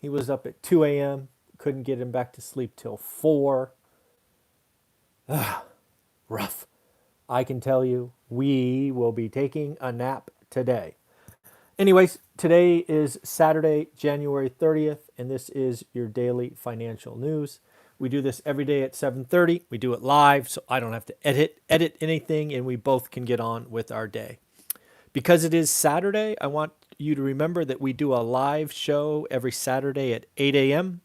He was up at 2 a.m. Couldn't get him back to sleep till 4. Rough. I can tell you, we will be taking a nap today. Anyways, today is Saturday, January 30th, and this is your daily financial news. We do this every day at 7:30. We do it live, so I don't have to edit anything, and we both can get on with our day. Because it is Saturday, I want you to remember that we do a live show every Saturday at 8 a.m.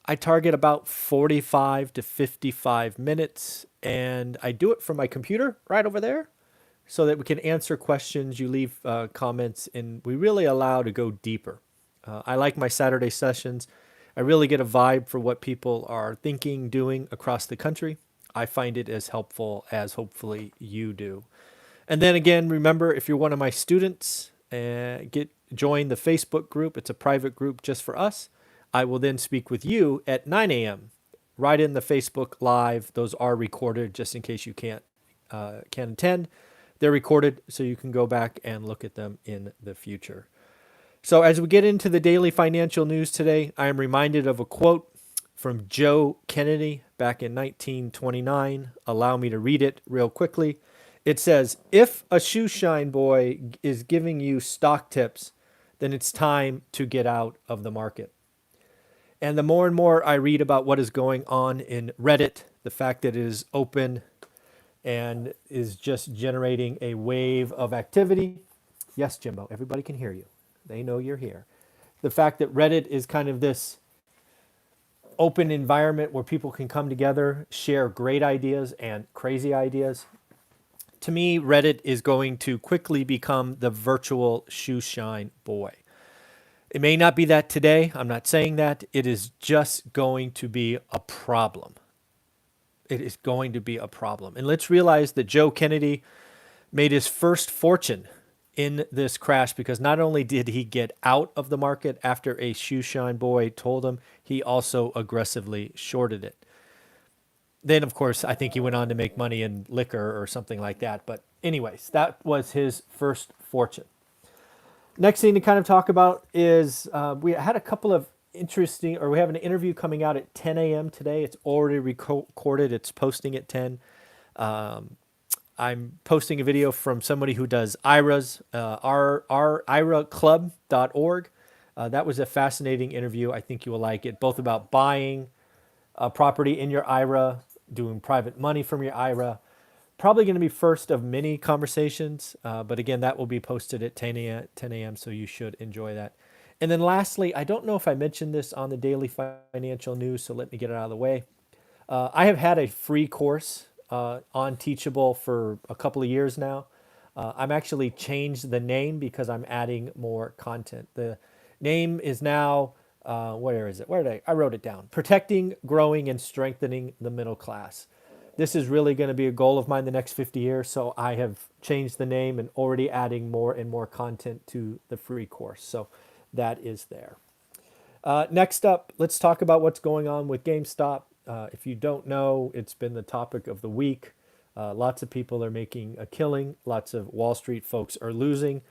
I target about 45 to 55 minutes, and I do it from my computer right over there so that we can answer questions. You leave comments, and we really allow to go deeper. I like my Saturday sessions. I really get a vibe for what people are thinking, doing across the country. I find it as helpful as hopefully you do. And then again, remember, if you're one of my students, join the Facebook group. It's a private group just for us. I will then speak with you at 9 a.m. right in the Facebook Live. Those are recorded just in case you can't attend. They're recorded so you can go back and look at them in the future. So as we get into the daily financial news today, I am reminded of a quote from Joe Kennedy back in 1929. Allow me to read it real quickly. It says, "If a Shoeshine boy is giving you stock tips, then it's time to get out of the market." And the more and more I read about what is going on in Reddit, the fact that it is open and is just generating a wave of activity. Yes, Jimbo, everybody can hear you. They know you're here. The fact that Reddit is kind of this open environment where people can come together, share great ideas and crazy ideas. To me, Reddit is going to quickly become the virtual Shoeshine boy. It may not be that today. I'm not saying that. It is just going to be a problem. It is going to be a problem. And let's realize that Joe Kennedy made his first fortune in this crash because not only did he get out of the market after a Shoeshine boy told him, he also aggressively shorted it. Then, of course, I think he went on to make money in liquor or something like that. But anyways, that was his first fortune. Next thing to kind of talk about is we had a couple of we have an interview coming out at 10 a.m. today. It's already recorded. It's posting at 10. I'm posting a video from somebody who does IRAs, iraclub.org. That was a fascinating interview. I think you will like it, both about buying a property in your IRA, doing private money from your IRA. Probably going to be first of many conversations, but again, that will be posted at 10 a.m., so you should enjoy that. And then lastly, I don't know if I mentioned this on the daily financial news, so let me get it out of the way. I have had a free course on Teachable for a couple of years now. I'm actually changed the name because I'm adding more content. The name is now, where is it? I wrote it down. Protecting, Growing, and Strengthening the Middle Class. This is really going to be a goal of mine the next 50 years, so I have changed the name and already adding more and more content to the free course. So that is there. Next up, let's talk about what's going on with GameStop. If you don't know, it's been the topic of the week. Lots of people are making a killing. Lots of Wall Street folks are losing.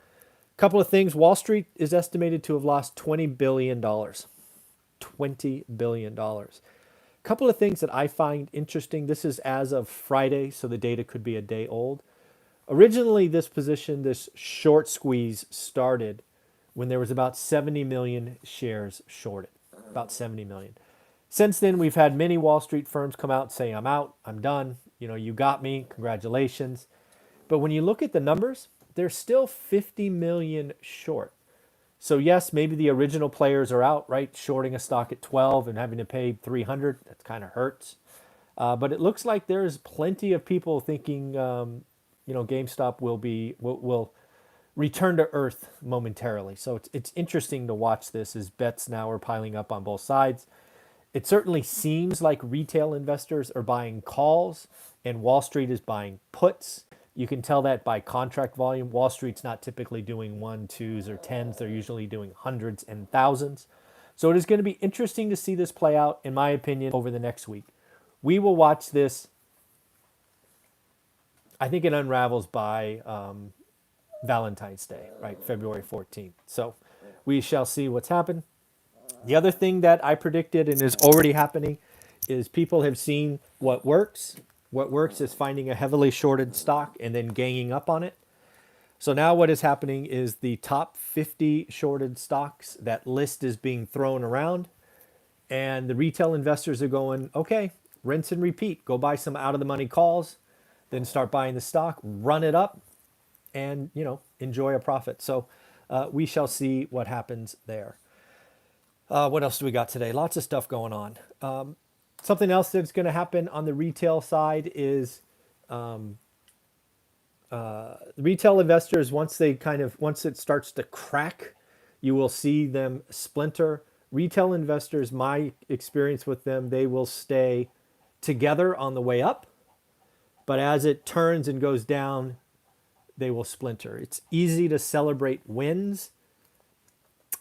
Couple of things. Wall Street is estimated to have lost $20 billion. $20 billion. Couple of things that I find interesting. This is as of Friday, so the data could be a day old. Originally, this short squeeze started when there was about 70 million shares shorted. About 70 million. Since then, we've had many Wall Street firms come out and say, I'm out, I'm done. You got me, congratulations. But when you look at the numbers, they're still 50 million short. So yes, maybe the original players are out, right? Shorting a stock at 12 and having to pay 300, that kind of hurts. But it looks like there's plenty of people thinking, GameStop will return to earth momentarily. So it's interesting to watch this as bets now are piling up on both sides. It certainly seems like retail investors are buying calls and Wall Street is buying puts. You can tell that by contract volume. Wall Street's not typically doing 1, 2s, or 10s. They're usually doing hundreds and thousands. So it is going to be interesting to see this play out, in my opinion, over the next week. We will watch this. I think it unravels by Valentine's Day, right? February 14th. So we shall see what's happened. The other thing that I predicted and is already happening is people have seen what works. What works is finding a heavily shorted stock and then ganging up on it. So now what is happening is the top 50 shorted stocks, that list is being thrown around, and the retail investors are going, okay, rinse and repeat. Go buy some out of the money calls, then start buying the stock, run it up, and enjoy a profit. So we shall see what happens there. What else do we got today? Lots of stuff going on. Something else that's going to happen on the retail side is retail investors, once it starts to crack, you will see them splinter. Retail investors, my experience with them, they will stay together on the way up, but as it turns and goes down, they will splinter. It's easy to celebrate wins,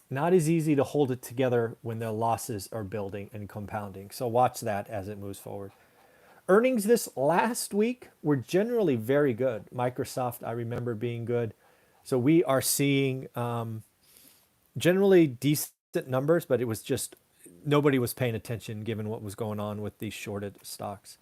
not as easy to hold it together when the losses are building and compounding. So watch that as it moves forward. Earnings this last week were generally very good. Microsoft, I remember being good. So we are seeing generally decent numbers, but it was just nobody was paying attention given what was going on with these shorted stocks.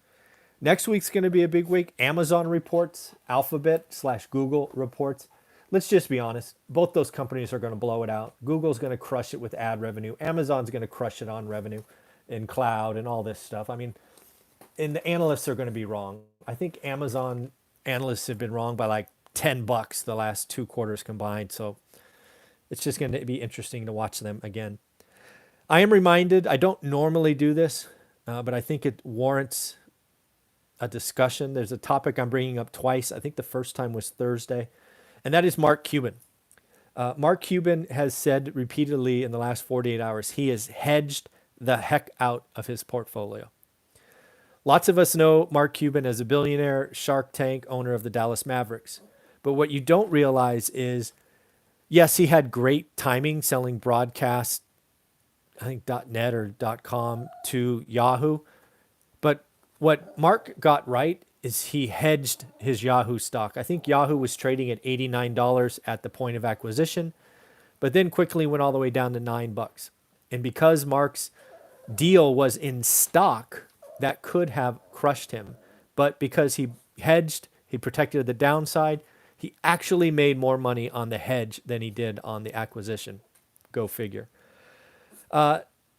Next week's going to be a big week. Amazon reports, Alphabet/Google reports. Let's just be honest. Both those companies are going to blow it out. Google's going to crush it with ad revenue. Amazon's going to crush it on revenue and cloud and all this stuff. I mean, and the analysts are going to be wrong. I think Amazon analysts have been wrong by like $10 the last 2 quarters combined. So it's just going to be interesting to watch them again. I am reminded, I don't normally do this, but I think it warrants a discussion. There's a topic I'm bringing up twice. I think the first time was Thursday, and that is Mark Cuban. Mark Cuban has said repeatedly in the last 48 hours, he has hedged the heck out of his portfolio. Lots of us know Mark Cuban as a billionaire, Shark Tank owner of the Dallas Mavericks. But what you don't realize is, yes, he had great timing selling broadcast, I think .net or .com to Yahoo. But what Mark got right is he hedged his Yahoo stock. I think Yahoo was trading at $89 at the point of acquisition, but then quickly went all the way down to $9. And because Mark's deal was in stock, that could have crushed him. But because he hedged, he protected the downside, he actually made more money on the hedge than he did on the acquisition. Go figure.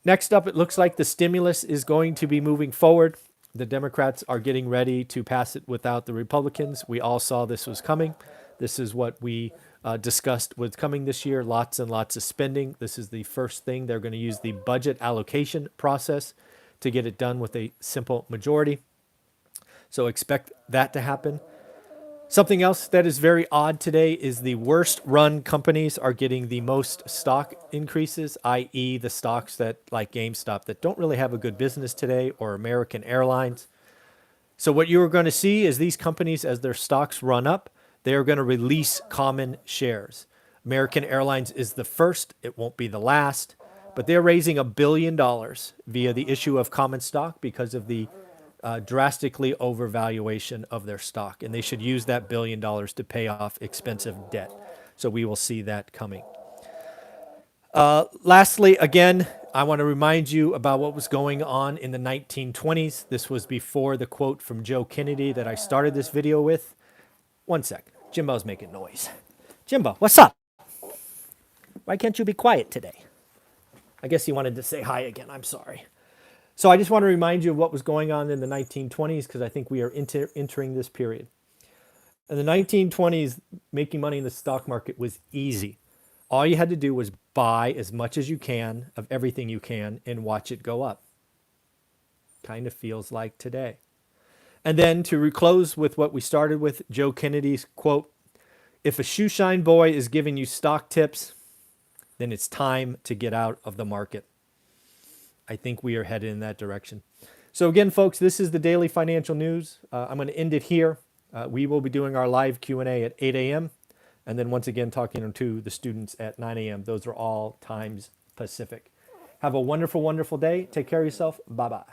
Next up, it looks like the stimulus is going to be moving forward. The Democrats are getting ready to pass it without the Republicans. We all saw this was coming. This is what we discussed was coming this year. Lots and lots of spending. This is the first thing. They're going to use the budget allocation process to get it done with a simple majority. So expect that to happen. Something else that is very odd today is the worst run companies are getting the most stock increases, i.e. the stocks that like GameStop that don't really have a good business today, or American Airlines. So what you are going to see is these companies, as their stocks run up, they are going to release common shares. American Airlines is the first. It won't be the last. But they're raising $1 billion via the issue of common stock because of the drastically overvaluation of their stock. And they should use that $1 billion to pay off expensive debt. So we will see that coming. Lastly, again, I want to remind you about what was going on in the 1920s. This was before the quote from Joe Kennedy that I started this video with. One sec. Jimbo's making noise. Jimbo, what's up? Why can't you be quiet today? I guess he wanted to say hi again. I'm sorry. So I just want to remind you of what was going on in the 1920s because I think we are entering this period. In the 1920s, making money in the stock market was easy. All you had to do was buy as much as you can of everything you can and watch it go up. Kind of feels like today. And then to close with what we started with, Joe Kennedy's quote, "If a shoeshine boy is giving you stock tips, then it's time to get out of the market." I think we are headed in that direction. So again, folks, this is the Daily Financial News. I'm going to end it here. We will be doing our live Q&A at 8 a.m. and then once again talking to the students at 9 a.m. Those are all times Pacific. Have a wonderful, wonderful day. Take care of yourself. Bye-bye.